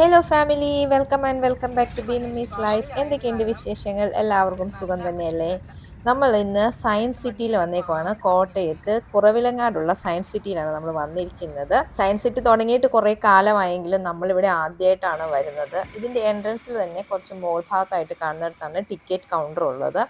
Hello family, welcome and welcome back to bean me's life. എന്തൊക്കെയുണ്ട് വിശേഷങ്ങൾ? എല്ലാവർക്കും സുഖം തന്നെയല്ലേ? നമ്മൾ ഇന്ന് സയൻസ് സിറ്റിയിൽ വന്നേക്കുവാണ്. കോട്ടയത്ത് കുറവിലങ്ങാടുള്ള സയൻസ് സിറ്റിയിലാണ് നമ്മൾ വന്നിരിക്കുന്നത്. സയൻസ് സിറ്റി തുടങ്ങിയിട്ട് കുറേ കാലമായെങ്കിലും നമ്മളിവിടെ ആദ്യമായിട്ടാണ് വരുന്നത്. ഇതിന്റെ എൻട്രൻസിൽ തന്നെ കുറച്ച് മോൾ ഭാഗത്തായിട്ട് കാണുന്നിടത്താണ് ടിക്കറ്റ് കൗണ്ടർ ഉള്ളത്.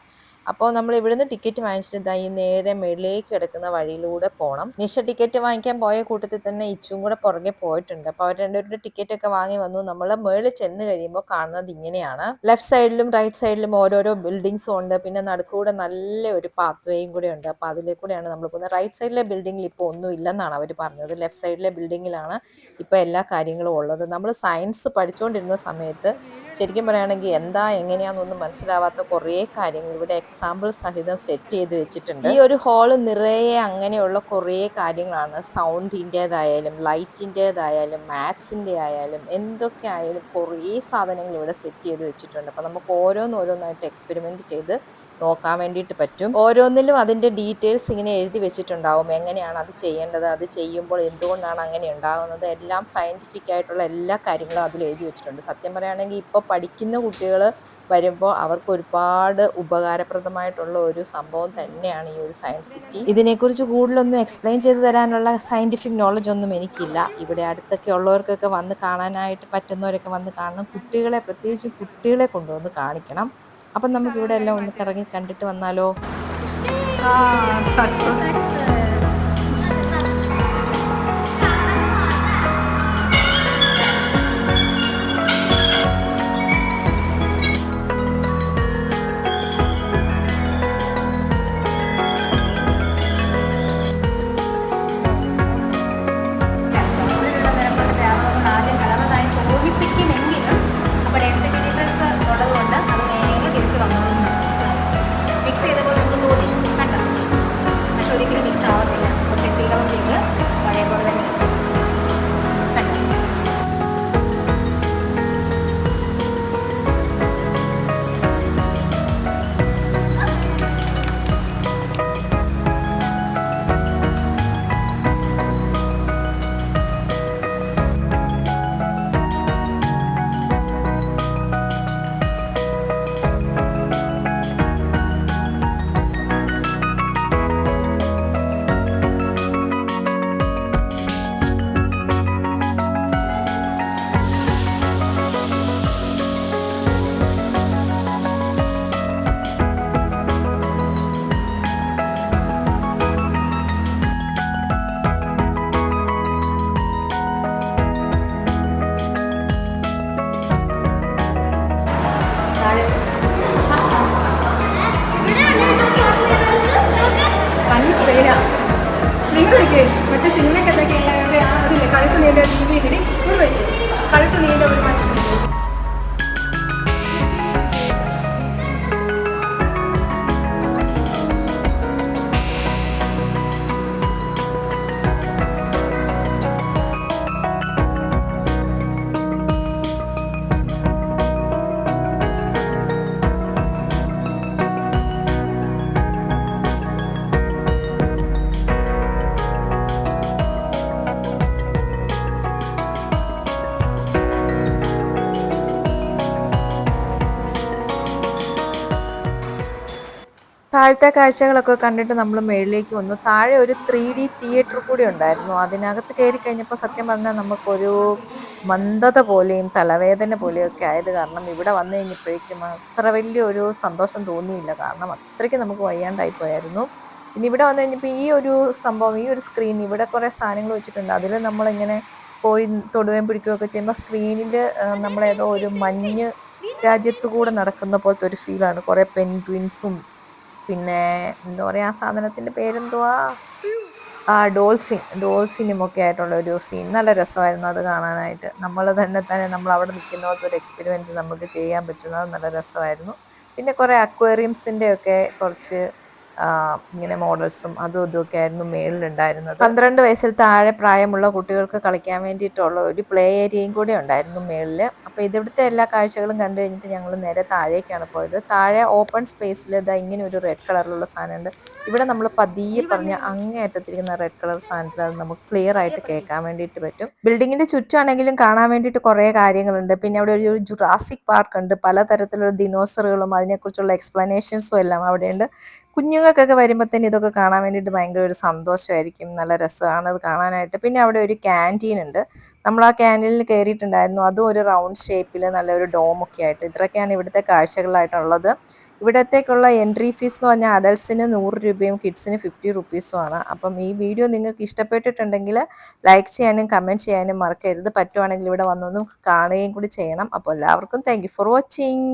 അപ്പോൾ നമ്മൾ ഇവിടുന്ന് ടിക്കറ്റ് വാങ്ങിച്ചിട്ട് ഈ നേരെ മേളിലേക്ക് കിടക്കുന്ന വഴിയിലൂടെ പോകണം. നിഷ ടിക്കറ്റ് വാങ്ങിക്കാൻ പോയ കൂട്ടത്തിൽ തന്നെ ഇച്ചും കൂടെ പുറകെ പോയിട്ടുണ്ട്. അപ്പോൾ അവർ രണ്ടുപേരുടെ ടിക്കറ്റ് ഒക്കെ വാങ്ങി വന്നു. നമ്മൾ മേളിൽ ചെന്ന് കഴിയുമ്പോൾ കാണുന്നത് ഇങ്ങനെയാണ്. ലെഫ്റ്റ് സൈഡിലും റൈറ്റ് സൈഡിലും ഓരോരോ ബിൽഡിങ്സും ഉണ്ട്. പിന്നെ നടുക്കൂടെ നല്ല ഒരു പാത്ത് വേയും കൂടെ ഉണ്ട്. അപ്പോൾ അതിലേക്കൂടെയാണ് നമ്മൾ പോകുന്നത്. റൈറ്റ് സൈഡിലെ ബിൽഡിങ്ങിൽ ഇപ്പോൾ ഒന്നും ഇല്ലെന്നാണ് അവർ പറഞ്ഞത്. ലെഫ്റ്റ് സൈഡിലെ ബിൽഡിങ്ങിലാണ് ഇപ്പോൾ എല്ലാ കാര്യങ്ങളും ഉള്ളത്. നമ്മൾ സയൻസ് പഠിച്ചുകൊണ്ടിരുന്ന സമയത്ത് ശരിക്കും പറയുകയാണെങ്കിൽ എന്താ എങ്ങനെയാണെന്നൊന്നും മനസ്സിലാവാത്ത കുറേ കാര്യങ്ങൾ ഇവിടെ എക്സാമ്പിൾ സഹിതം സെറ്റ് ചെയ്ത് വെച്ചിട്ടുണ്ട്. ഈ ഒരു ഹാള് നിറയെ അങ്ങനെയുള്ള കുറേ കാര്യങ്ങളാണ്. സൗണ്ടിൻ്റെതായാലും ലൈറ്റിൻ്റെതായാലും മാത്സിൻ്റെ ആയാലും എന്തൊക്കെ ആയാലും കുറേ സാധനങ്ങൾ ഇവിടെ സെറ്റ് ചെയ്ത് വെച്ചിട്ടുണ്ട്. അപ്പം നമുക്ക് ഓരോന്നോരോന്നായിട്ട് എക്സ്പെരിമെൻറ്റ് ചെയ്ത് നോക്കാൻ വേണ്ടിയിട്ട് പറ്റും. ഓരോന്നിലും അതിൻ്റെ ഡീറ്റെയിൽസ് ഇങ്ങനെ എഴുതി വെച്ചിട്ടുണ്ടാവും. എങ്ങനെയാണ് അത് ചെയ്യേണ്ടത്, അത് ചെയ്യുമ്പോൾ എന്തുകൊണ്ടാണ് അങ്ങനെ ഉണ്ടാകുന്നത്, എല്ലാം സയൻറ്റിഫിക് ആയിട്ടുള്ള എല്ലാ കാര്യങ്ങളും അതിൽ എഴുതി വെച്ചിട്ടുണ്ട്. സത്യം പറയുകയാണെങ്കിൽ ഇപ്പോൾ പഠിക്കുന്ന കുട്ടികൾ വരുമ്പോൾ അവർക്ക് ഒരുപാട് ഉപകാരപ്രദമായിട്ടുള്ള ഒരു സംഭവം തന്നെയാണ് ഈ ഒരു സയൻസ് സിറ്റി. ഇതിനെക്കുറിച്ച് കൂടുതലൊന്നും എക്സ്പ്ലെയിൻ ചെയ്ത് തരാനുള്ള സയൻറ്റിഫിക് നോളജ് ഒന്നും എനിക്കില്ല. ഇവിടെ അടുത്തൊക്കെ ഉള്ളവർക്കൊക്കെ വന്ന് കാണാനായിട്ട് പറ്റുന്നവരൊക്കെ വന്ന് കാണണം. കുട്ടികളെ, പ്രത്യേകിച്ച് കുട്ടികളെ കൊണ്ടുവന്ന് കാണിക്കണം. അപ്പം നമുക്ക് ഇവിടെ എല്ലാം ഒന്ന് കറങ്ങി കണ്ടിട്ട് വന്നാലോ? മറ്റേ സിനിമയ്ക്ക് എന്തൊക്കെയുള്ള അതില്ലേ കഴുത്ത് നീണ്ട ടി വി ഇടി ഇവിടെ കഴുത്ത് നീണ്ട ഒരു മനുഷ്യൻ. താഴത്തെ കാഴ്ചകളൊക്കെ കണ്ടിട്ട് നമ്മൾ മേളിലേക്ക് വന്നു. താഴെ ഒരു 3D തിയേറ്റർ കൂടി ഉണ്ടായിരുന്നു. അതിനകത്ത് കയറി കഴിഞ്ഞപ്പോൾ സത്യം പറഞ്ഞാൽ നമുക്കൊരു മന്ദത പോലെയും തലവേദന പോലെയൊക്കെ ആയത് കാരണം ഇവിടെ വന്നു കഴിഞ്ഞപ്പോഴേക്കും അത്ര വലിയൊരു സന്തോഷം തോന്നിയില്ല. കാരണം അത്രയ്ക്ക് നമുക്ക് വയ്യാണ്ടായി പോയായിരുന്നു. പിന്നെ ഇവിടെ വന്നു കഴിഞ്ഞപ്പോൾ ഈ ഒരു സംഭവം, ഈ ഒരു സ്ക്രീൻ, ഇവിടെ കുറേ സാധനങ്ങൾ വെച്ചിട്ടുണ്ട്. അതിൽ നമ്മളിങ്ങനെ പോയി തൊടുകയും പിടിക്കുകയൊക്കെ ചെയ്യുമ്പോൾ സ്ക്രീനിൽ നമ്മളേതോ ഒരു മഞ്ഞ് രാജ്യത്തു കൂടെ നടക്കുന്ന പോലത്തെ ഒരു ഫീലാണ്. കുറേ പെൻഗ്വിൻസും പിന്നെ എന്താ പറയുക, ആ സാധനത്തിൻ്റെ പേരെന്തുവാ, ഡോൾഫിനും ഒക്കെ ആയിട്ടുള്ള ഒരു സീൻ. നല്ല രസമായിരുന്നു അത് കാണാനായിട്ട്. നമ്മൾ തന്നെ നമ്മൾ അവിടെ നിൽക്കുന്ന പോലത്തെ ഒരു എക്സ്പെരിമെൻറ്റ് നമുക്ക് ചെയ്യാൻ പറ്റുന്നത് നല്ല രസമായിരുന്നു. പിന്നെ കുറേ അക്വേറിയംസിൻ്റെ ഒക്കെ കുറച്ച് ഇങ്ങനെ മോഡൽസും അതും ഇതുമൊക്കെ ആയിരുന്നു മേളിലുണ്ടായിരുന്നത്. 12 വയസ്സിൽ താഴെ പ്രായമുള്ള കുട്ടികൾക്ക് കളിക്കാൻ വേണ്ടിയിട്ടുള്ള ഒരു പ്ലേ ഏരിയയും കൂടി ഉണ്ടായിരുന്നു മേളിൽ. അപ്പോൾ ഇവിടുത്തെ എല്ലാ കാഴ്ചകളും കണ്ടു കഴിഞ്ഞിട്ട് ഞങ്ങൾ നേരെ താഴേക്കാണ് പോയത്. താഴെ ഓപ്പൺ സ്പേസിൽ ഇതാ ഇങ്ങനെ ഒരു റെഡ് കളറിലുള്ള സാധനമുണ്ട്. ഇവിടെ നമ്മൾ പതിയെ പറഞ്ഞ അങ്ങേയറ്റത്തിരിക്കുന്ന റെഡ് കളർ സാധനത്തിൽ അത് നമുക്ക് ക്ലിയർ ആയിട്ട് കേൾക്കാൻ വേണ്ടിയിട്ട് പറ്റും. ബിൽഡിങ്ങിന്റെ ചുറ്റാണെങ്കിലും കാണാൻ വേണ്ടിയിട്ട് കുറേ കാര്യങ്ങളുണ്ട്. പിന്നെ അവിടെ ഒരു ജുറാസിക് പാർക്ക് ഉണ്ട്, പലതരത്തിലുള്ള ദിനോസറുകളും അതിനെക്കുറിച്ചുള്ള എക്സ്പ്ലനേഷൻസും എല്ലാം അവിടെയുണ്ട്. കുഞ്ഞുങ്ങൾക്കൊക്കെ വരുമ്പോഴത്തേന് ഇതൊക്കെ കാണാൻ വേണ്ടിയിട്ട് ഭയങ്കര ഒരു സന്തോഷമായിരിക്കും, നല്ല രസമാണ് അത് കാണാനായിട്ട്. പിന്നെ അവിടെ ഒരു ക്യാൻറ്റീൻ ഉണ്ട്, നമ്മൾ ആ ക്യാൻറ്റീനിൽ കയറിയിട്ടുണ്ടായിരുന്നു. അതും ഒരു റൗണ്ട് ഷേപ്പിൽ നല്ലൊരു ഡോമൊക്കെ ആയിട്ട്. ഇത്രയൊക്കെയാണ് ഇവിടുത്തെ കാഴ്ചകളായിട്ടുള്ളത്. ഇവിടത്തേക്കുള്ള എൻട്രി ഫീസ് എന്ന് പറഞ്ഞാൽ അഡൾട്ട്സിന് 100 രൂപയും കിഡ്സിന് 50 റുപ്പീസും ആണ്. അപ്പം ഈ വീഡിയോ നിങ്ങൾക്ക് ഇഷ്ടപ്പെട്ടിട്ടുണ്ടെങ്കിൽ ലൈക്ക് ചെയ്യാനും കമൻറ്റ് ചെയ്യാനും മറക്കരുത്. പറ്റുവാണെങ്കിൽ ഇവിടെ വന്നൊന്ന് കാണുകയും കൂടി ചെയ്യണം. അപ്പോൾ എല്ലാവർക്കും താങ്ക് യു ഫോർ വാച്ചിങ്.